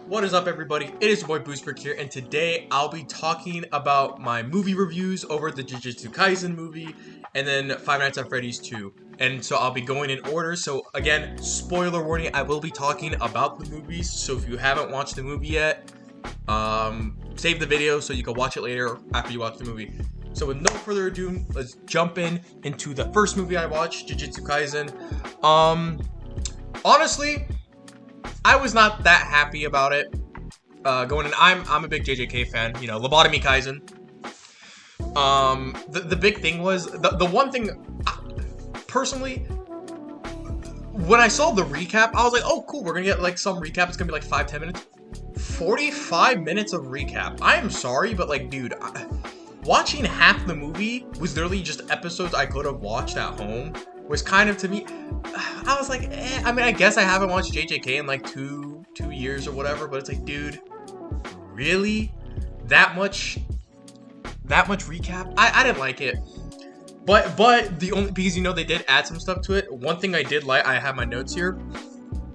What is up, everybody? It is your boy Boosbrick here, and today I'll be talking about my movie reviews over the Jujutsu Kaisen movie and then Five Nights at Freddy's 2. And so I'll be going in order. So again, spoiler warning, I will be talking about the movies. So if you haven't watched the movie yet, save the video so you can watch it later after you watch the movie. So with no further ado, let's jump into the first movie I watched, Jujutsu Kaisen. Honestly, I was not that happy about it. Going in, I'm a big JJK fan. You know, Lobotomy Kaisen. The big thing was the one thing. Personally, when I saw the recap, I was like, oh cool, we're gonna get like some recap. It's gonna be like 5-10 minutes. 45 minutes of recap. I am sorry, but like, dude, watching half the movie was literally just episodes I could have watched at home. Was kind of, to me, I was like, I mean, I guess I haven't watched JJK in like two years or whatever, but it's like, dude, really? That much recap? I didn't like it. But the only, because you know they did add some stuff to it. One thing I did like, I have my notes here,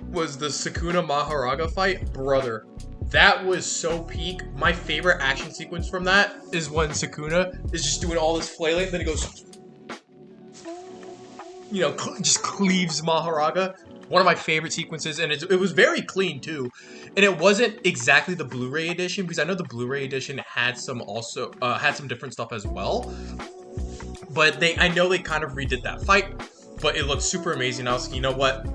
was the Sukuna Maharaga fight. Brother, that was so peak. My favorite action sequence from that is when Sukuna is just doing all this flailing, then he goes, you know, just cleaves Maharaga. One of my favorite sequences, and it was very clean too. And it wasn't exactly the Blu-ray edition, because I know the Blu-ray edition had some different stuff as well. But I know they kind of redid that fight, but it looked super amazing. I was like, you know what?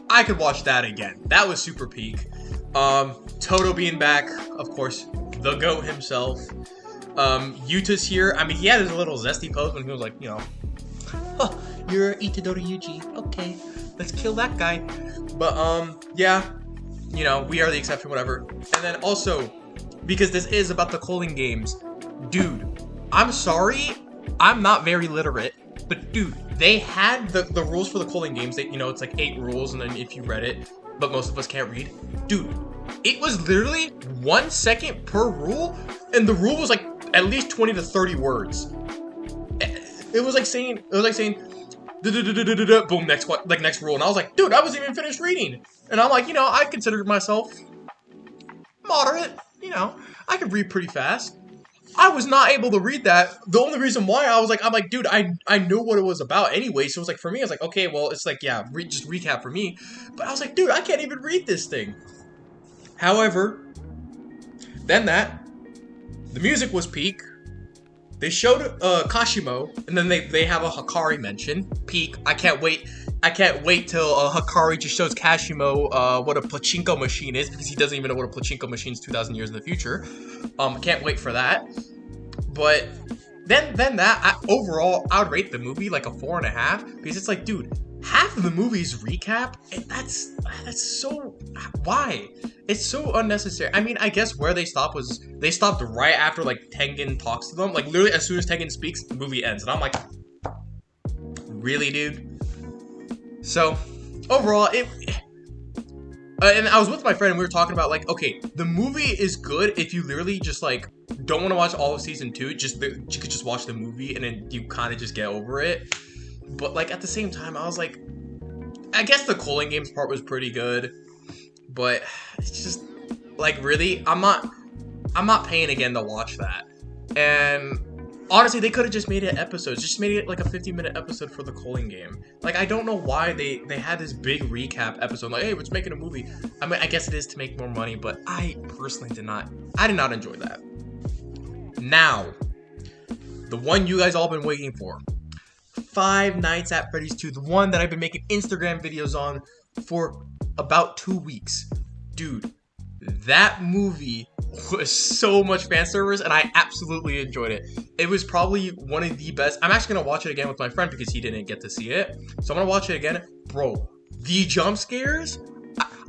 I could watch that again. That was super peak. Toto being back, of course, the GOAT himself. Yuta's here. I mean, he had his little zesty pose when he was like, you know, oh, you're Itadori Yuji. Okay, let's kill that guy. But, yeah, you know, we are the exception, whatever. And then also, because this is about the Culling games, dude, I'm sorry, I'm not very literate, but dude, they had the rules for the Culling games. You know, it's like 8 rules, and then if you read it, but most of us can't read. Dude, it was literally 1 second per rule, and the rule was like at least 20 to 30 words. It was like saying, boom, next rule. And I was like, dude, I wasn't even finished reading. And I'm like, you know, I considered myself moderate. You know, I could read pretty fast. I was not able to read that. The only reason why I'm like, dude, I know what it was about anyway. So it was like, for me, I was like, okay, well, it's like, yeah, just recap for me. But I was like, dude, I can't even read this thing. However, then the music was peak. They showed Kashimo, and then they have a Hakari mention. Peak. I can't wait till Hakari just shows Kashimo what a pachinko machine is, because he doesn't even know what a pachinko machine is 2,000 years in the future. Can't wait for that. But then overall, I would rate the movie like a 4.5, because it's like, dude, half of the movie's recap, and that's so, why? It's so unnecessary. I mean, I guess where they stopped was, they stopped right after, like, Tengen talks to them. Like, literally, as soon as Tengen speaks, the movie ends. And I'm like, really, dude? So, overall, and I was with my friend, and we were talking about, like, okay, the movie is good if you literally just, like, don't want to watch all of season 2. You could just watch the movie, and then you kind of just get over it. But, like, at the same time, I was like, I guess the Culling games part was pretty good. But it's just, like, really, I'm not paying again to watch that. And honestly, they could have just made it episodes. Just made it like a 50-minute episode for the Culling game. Like, I don't know why they had this big recap episode. Like, hey, we're just making a movie. I mean, I guess it is to make more money, but I personally did not enjoy that. Now, the one you guys all been waiting for. Five Nights at Freddy's 2. The one that I've been making Instagram videos on for about 2 weeks. Dude, that movie was so much fan service, and I absolutely enjoyed it. It was probably one of the best. I'm actually gonna watch it again with my friend because he didn't get to see it. So I'm gonna watch it again. Bro, the jump scares,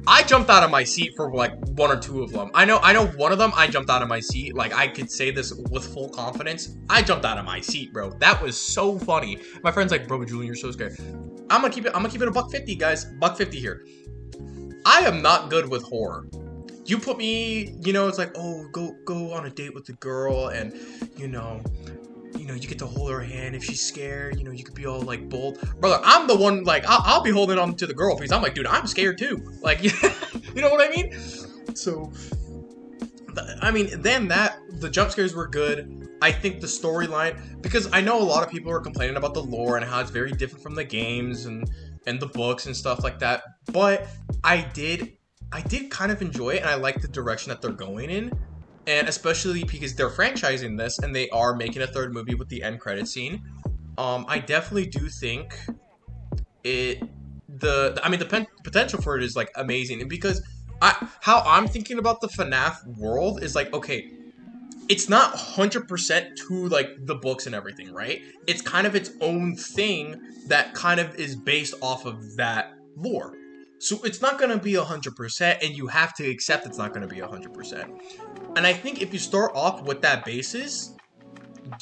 I jumped out of my seat for like 1 or 2 of them. I know one of them I jumped out of my seat. Like, I could say this with full confidence. I jumped out of my seat, bro. That was so funny. My friend's like, bro, Julian, you're so scared. I'm gonna keep it a $1.50, guys. $1.50 here. I am not good with horror. You put me, you know, it's like, oh, go on a date with the girl, and you know, you get to hold her hand if she's scared. You know, you could be all like bold, brother. I'm the one, like, I'll be holding on to the girl because I'm like, dude, I'm scared too. Like, you know what I mean? So, I mean, then the jump scares were good. I think the storyline, because I know a lot of people are complaining about the lore and how it's very different from the games and the books and stuff like that. But I did kind of enjoy it, and I like the direction that they're going in. And especially because they're franchising this and they are making a third movie with the end credit scene. I definitely do think it the potential for it is like amazing, and because how I'm thinking about the FNAF world is like, okay, it's not 100% to like the books and everything, right? It's kind of its own thing that kind of is based off of that lore. So it's not going to be 100%, and you have to accept it's not going to be 100%. And I think if you start off with that basis,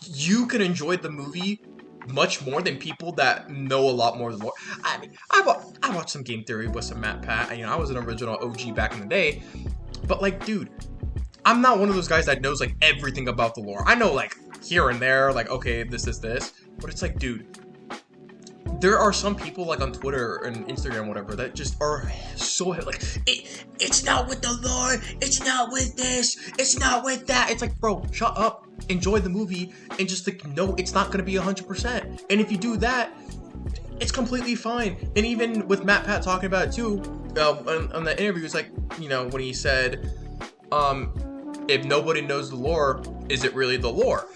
you can enjoy the movie much more than people that know a lot more than lore. I mean, I watched some game theory with some Matt Pat. You know, I was an original OG back in the day, but like, dude, I'm not one of those guys that knows like everything about the lore. I know like here and there, like, okay, this is this, but it's like, dude, there are some people like on Twitter and Instagram, whatever, that just are so like, it's not with the lore, it's not with this, it's not with that. It's like, bro, shut up, enjoy the movie, and just like, no, it's not gonna be 100%. And if you do that, it's completely fine. And even with Matt Pat talking about it too, on the interview, it's like, you know, when he said, if nobody knows the lore, is it really the lore?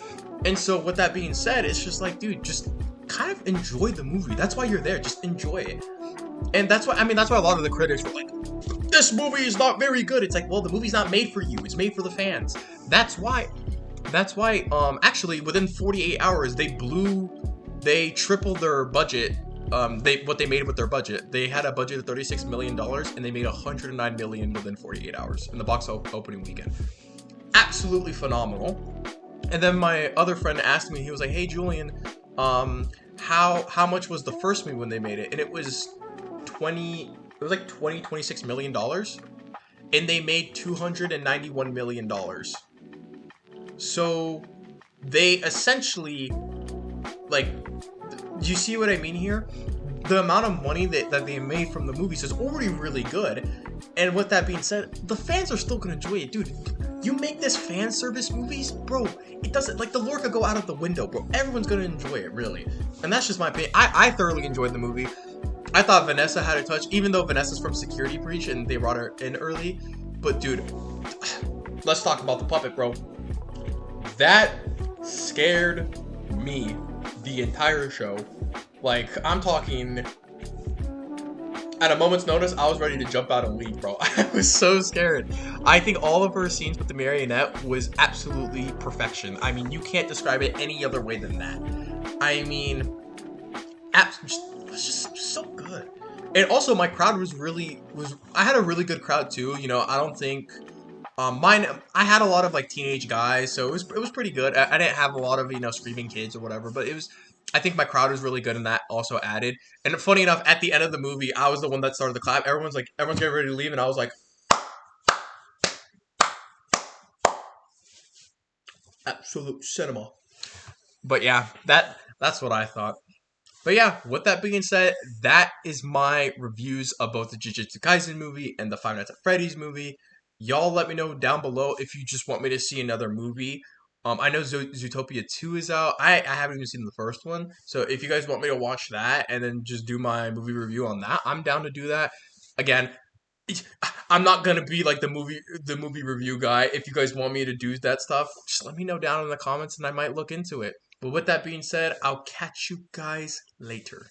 And so with that being said, it's just like, dude, just kind of enjoy the movie. That's why you're there. Just enjoy it. And that's why, I mean, that's why a lot of the critics were like, this movie is not very good. It's like, well, the movie's not made for you. It's made for the fans. That's why, actually, within 48 hours, they tripled their budget. What they made with their budget. They had a budget of $36 million, and they made $109 million within 48 hours in the box opening weekend. Absolutely phenomenal. And then my other friend asked me, he was like, hey, Julian, how much was the first movie when they made it? And it was $26 million, and they made $291 million. So they essentially, like, do you see what I mean here? The amount of money that they made from the movies is already really good. And with that being said, the fans are still gonna enjoy it. Dude, you make this fan service movies, bro, it doesn't, like, the lore could go out of the window, bro. Everyone's gonna enjoy it, really. And that's just my opinion. I thoroughly enjoyed the movie. I thought Vanessa had a touch, even though Vanessa's from Security Breach and they brought her in early. But dude, let's talk about the puppet, bro. That scared me the entire show. Like, I'm talking, at a moment's notice, I was ready to jump out and leave, bro. I was so scared. I think all of her scenes with the marionette was absolutely perfection. I mean, you can't describe it any other way than that. I mean, it was just so good. And also, my crowd I had a really good crowd too. You know, I don't think I had a lot of like teenage guys, so it was pretty good. I didn't have a lot of, you know, screaming kids or whatever, but I think my crowd was really good, and that also added. And funny enough, at the end of the movie, I was the one that started the clap. Everyone's getting ready to leave, and I was like, absolute cinema. But yeah, that's what I thought. But yeah, with that being said, that is my reviews of both the Jujutsu Kaisen movie and the Five Nights at Freddy's movie. Y'all let me know down below if you just want me to see another movie. I know Zootopia 2 is out. I haven't even seen the first one. So if you guys want me to watch that and then just do my movie review on that, I'm down to do that. Again, I'm not gonna be like the movie review guy. If you guys want me to do that stuff, just let me know down in the comments and I might look into it. But with that being said, I'll catch you guys later.